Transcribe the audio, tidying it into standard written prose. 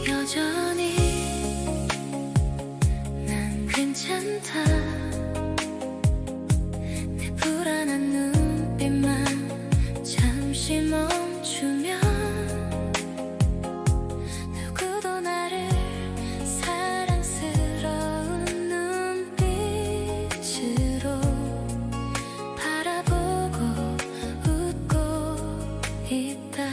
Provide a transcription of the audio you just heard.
여전히 난 괜찮다. 내 불안한 눈빛만 잠시 멈추면 누구도 나를 사랑스러운 눈빛으로 바라보고 웃고 있다.